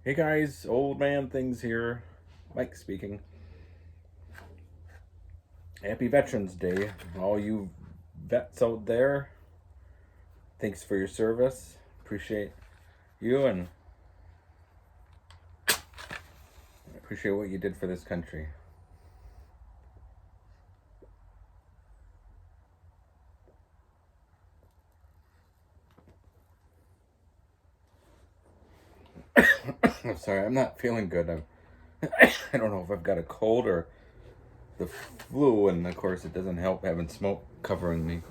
Hey guys, old man things here. Mike speaking. Happy Veterans Day, all you vets out there. Thanks for your service. Appreciate you and appreciate what you did for this country. I'm sorry, I'm not feeling good. I don't know if I've got a cold or the flu, and of course it doesn't help having smoke covering me.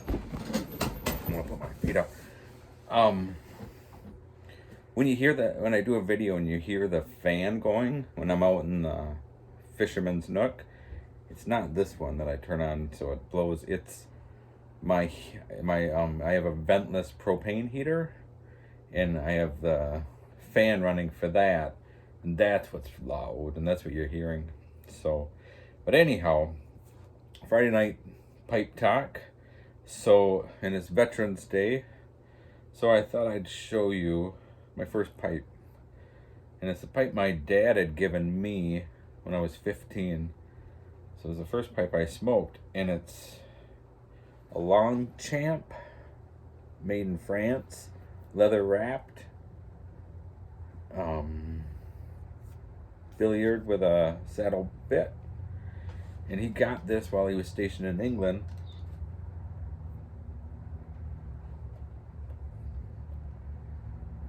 I'm gonna put my feet up. Um, when you hear that, when I do a video and you hear the fan going when I'm out in the fisherman's nook, it's not this one that I turn on so it blows. It's my I have a ventless propane heater, and I have the fan running for that, and that's what's loud, and that's what you're hearing. So, but anyhow, Friday night pipe talk. So, and it's Veterans Day, so I thought I'd show you my first pipe, and it's a pipe my dad had given me when I was 15. So it was the first pipe I smoked, and it's a long champ, made in France, leather wrapped, billiard with a saddle bit. And he got this while he was stationed in England.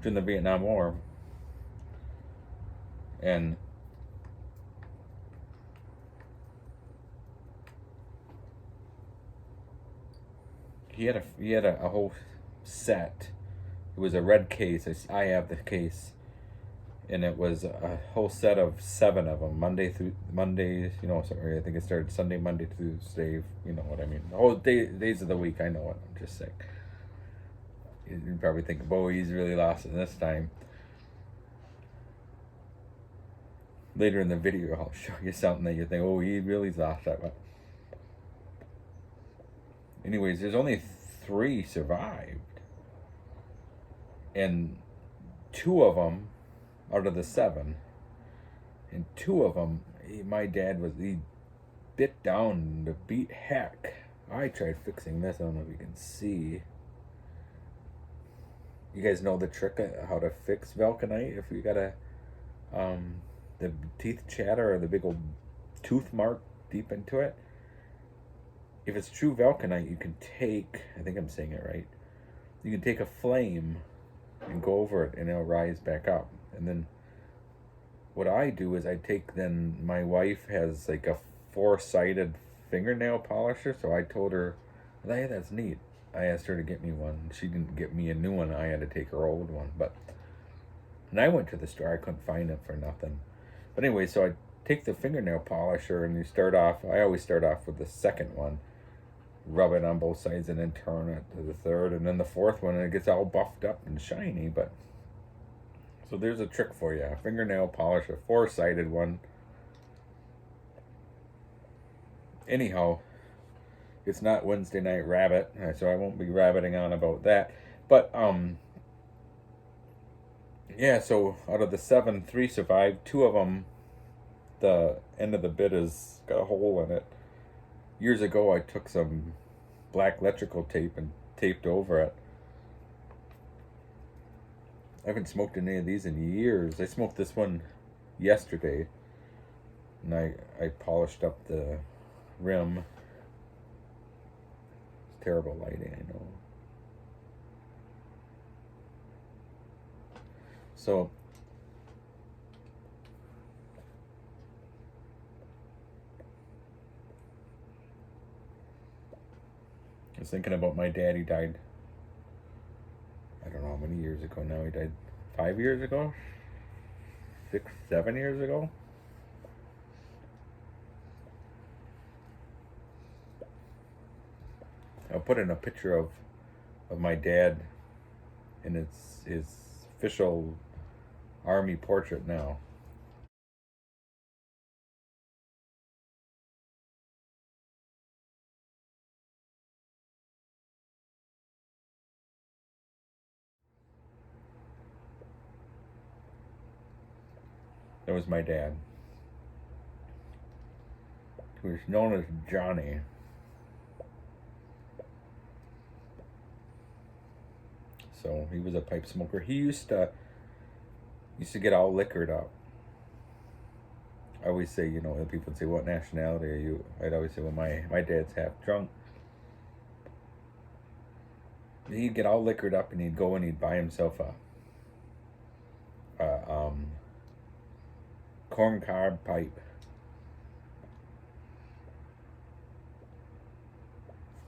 During the Vietnam War. And he had a whole set. It was a red case. I have the case, and it was a whole set of 7 of them. Monday. Sorry, I think it started Sunday, Monday, Tuesday. You know what I mean? Oh, days of the week. I know it. I'm just sick. You probably think, "Oh, he's really lost it this time." Later in the video, I'll show you something that you think, "Oh, he really lost that one." Anyways, there's only 3 survived, and 2 of them out of the 7, and 2 of them, my dad he bit down to beat heck. I tried fixing this. I don't know if you can see. You guys know the trick of how to fix Vulcanite if you got the teeth chatter or the big old tooth mark deep into it. If it's true Vulcanite, you can take, I think I'm saying it right, you can take a flame and go over it and it'll rise back up. And then what I do is my wife has like a 4-sided fingernail polisher, so I told her, "Hey, that's neat." I asked her to get me one. She didn't get me a new one. I had to take her old one. But when I went to the store, I couldn't find it for nothing. But anyway, so I take the fingernail polisher and I always start off with the second one, rub it on both sides, and then turn it to the third, and then the fourth one, and it gets all buffed up and shiny. But so there's a trick for you. A fingernail polisher, 4-sided one. Anyhow, it's not Wednesday Night Rabbit, so I won't be rabbiting on about that. But yeah, so out of the 7, 3 survived. 2 of them, the end of the bit has got a hole in it. Years ago, I took some black electrical tape and taped over it. I haven't smoked any of these in years. I smoked this one yesterday, and I polished up the rim. It's terrible lighting, I know. So I was thinking about my dad. He died, I don't know how many years ago now. He died 5 years ago? 6, 7 years ago? I'll put in a picture of my dad, and it's his official army portrait now. That was my dad. He was known as Johnny. So he was a pipe smoker. He used to get all liquored up. I always say, people would say, "What nationality are you?" I'd always say, "Well, my dad's half drunk." He'd get all liquored up, and he'd go and he'd buy himself a corn cob pipe.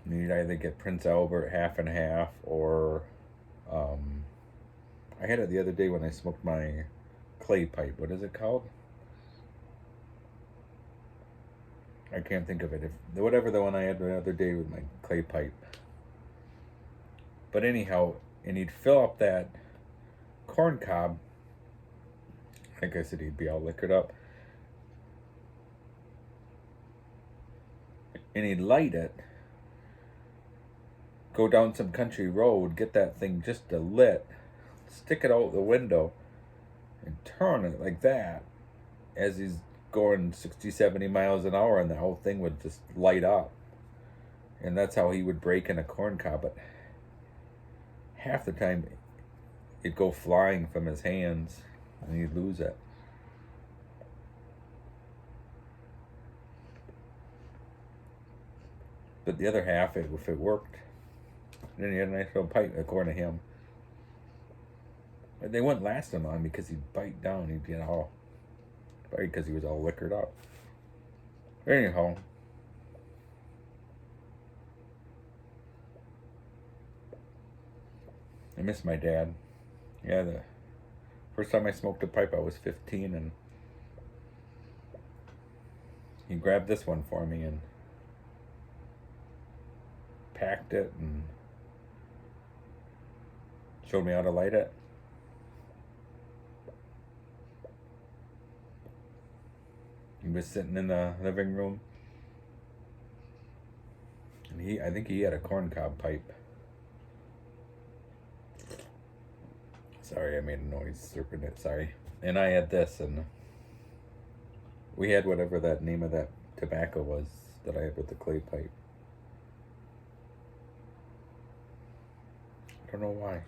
And you'd either get Prince Albert half and half, or I had it the other day when I smoked my clay pipe. What is it called? I can't think of it. Whatever the one I had the other day with my clay pipe. But anyhow, and he'd fill up that corn cob. Like I said, he'd be all liquored up. And he'd light it, go down some country road, get that thing just lit, stick it out the window, and turn it like that as he's going 60, 70 miles an hour, and the whole thing would just light up. And that's how he would break in a corn cob. But half the time, it'd go flying from his hands, and he'd lose it. But the other half, if it worked, then he had a nice little pipe, according to him. But they wouldn't last him long because he'd bite down. He'd get all, probably because he was all liquored up. Anyhow, I miss my dad. Yeah, the first time I smoked a pipe, I was 15, and he grabbed this one for me and packed it and showed me how to light it. He was sitting in the living room, and I think he had a corncob pipe. Sorry, I made a noise slurping it, sorry. And I had this, and we had whatever that name of that tobacco was that I had with the clay pipe. I don't know why.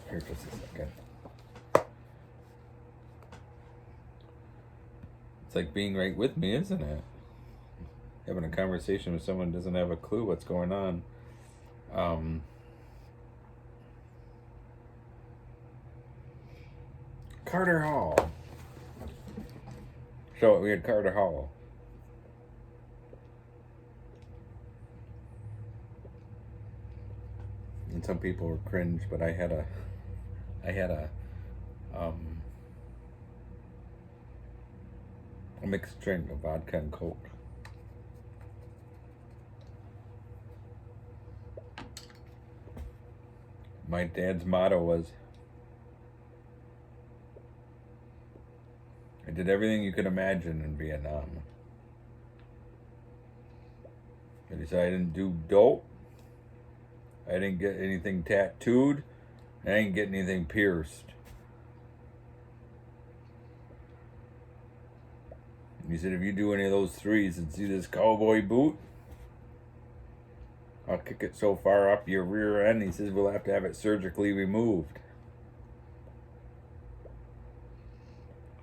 Here, just a second. It's like being right with me, isn't it? Having a conversation with someone who doesn't have a clue what's going on. Carter Hall. So we had Carter Hall. And some people were cringe, but I had a mixed drink of vodka and Coke. My dad's motto was, "I did everything you could imagine in Vietnam." And he said, "I didn't do dope. I didn't get anything tattooed. I didn't get anything pierced." And he said, "If you do any of those threes and see this cowboy boot, I'll kick it so far up your rear end," he says, "we'll have to have it surgically removed."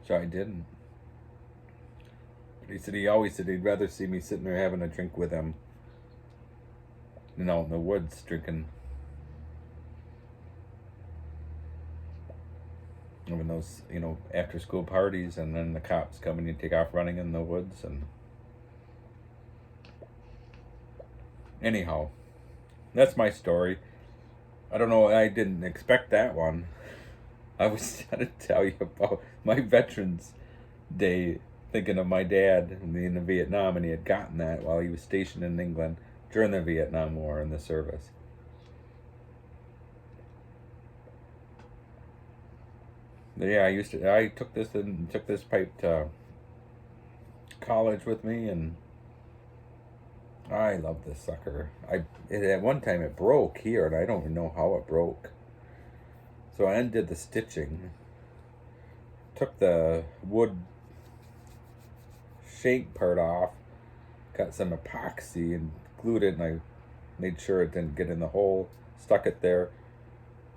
So I didn't. But he said he always said he'd rather see me sitting there having a drink with him than out in the woods drinking. Having those, after school parties, and then the cops come and you take off running in the woods. And anyhow, that's my story. I don't know, I didn't expect that one. I was going to tell you about my Veterans Day, thinking of my dad being in Vietnam, and he had gotten that while he was stationed in England during the Vietnam War in the service. But yeah, I took this pipe to college with me, and I love this sucker. At one time it broke here, and I don't even know how it broke. So I undid the stitching, took the wood shank part off, got some epoxy and glued it, and I made sure it didn't get in the hole, stuck it there,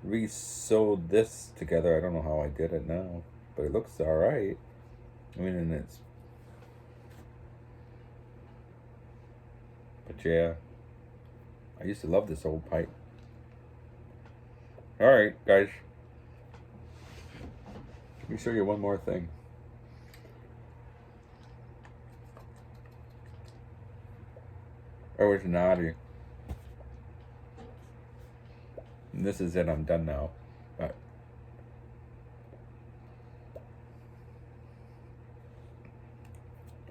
re-sewed this together. I don't know how I did it now, but it looks all right. I mean, and it's, but yeah, I used to love this old pipe. All right, guys. Let me show you one more thing. Oh, it's naughty. And this is it. I'm done now. But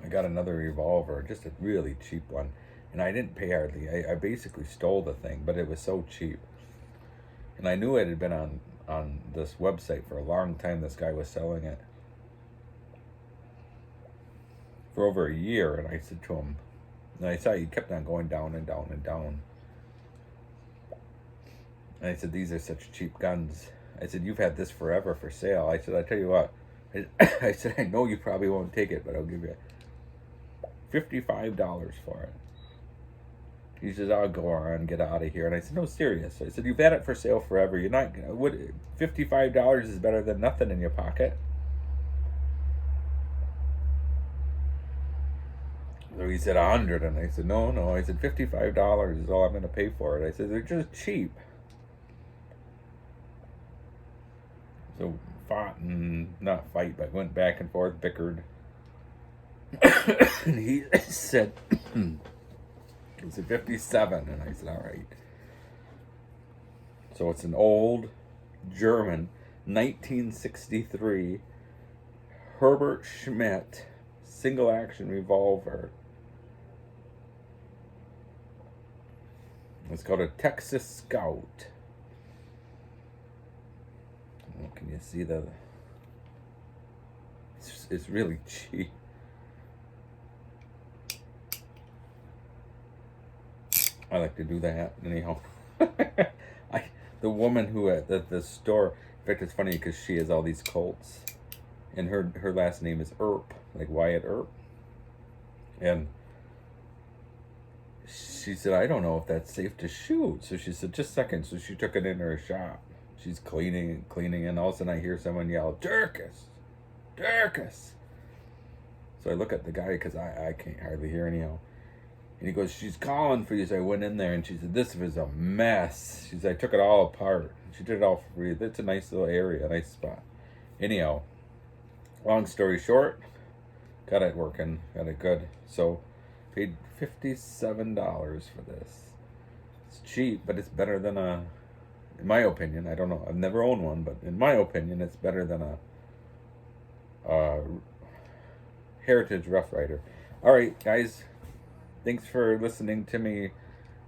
I got another revolver, just a really cheap one. And I didn't pay hardly. I basically stole the thing, but it was so cheap. And I knew it had been on this website for a long time. This guy was selling it for over a year. And I said to him, and I saw he kept on going down and down and down. And I said, these are such cheap guns. I said, you've had this forever for sale. I said, I tell you what. I said, I know you probably won't take it, but I'll give you $55 for it. He says, I'll go on, get out of here. And I said, no, serious. I said, you've had it for sale forever. You're not gonna, what, $55 is better than nothing in your pocket. So he said 100, and I said, no. I said, $55 is all I'm going to pay for it. I said, they're just cheap. So not fight, but went back and forth, bickered. And he said, it was a 57, and I said, all right. So it's an old German 1963 Herbert Schmidt single action revolver. It's called a Texas Scout. Oh, can you see the? It's really cheap. I like to do that anyhow. The woman who at the store, in fact, it's funny because she has all these Colts, and her last name is Earp, like Wyatt Earp, and she said, I don't know if that's safe to shoot. So she said, just a second. So she took it in her shop. She's cleaning, and all of a sudden I hear someone yell, Dirkus. So I look at the guy because I can't hardly hear anyhow. And he goes, she's calling for you. So I went in there, and she said, this was a mess. She said, I took it all apart. She did it all for free. It's a nice little area, a nice spot. Anyhow, long story short, got it working, got it good. So paid $57 for this. It's cheap, but it's better than in my opinion, I don't know, I've never owned one, but in my opinion, it's better than a Heritage Rough Rider. All right, guys. Thanks for listening to me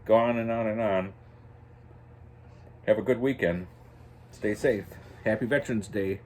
go on and on and on. Have a good weekend. Stay safe. Happy Veterans Day.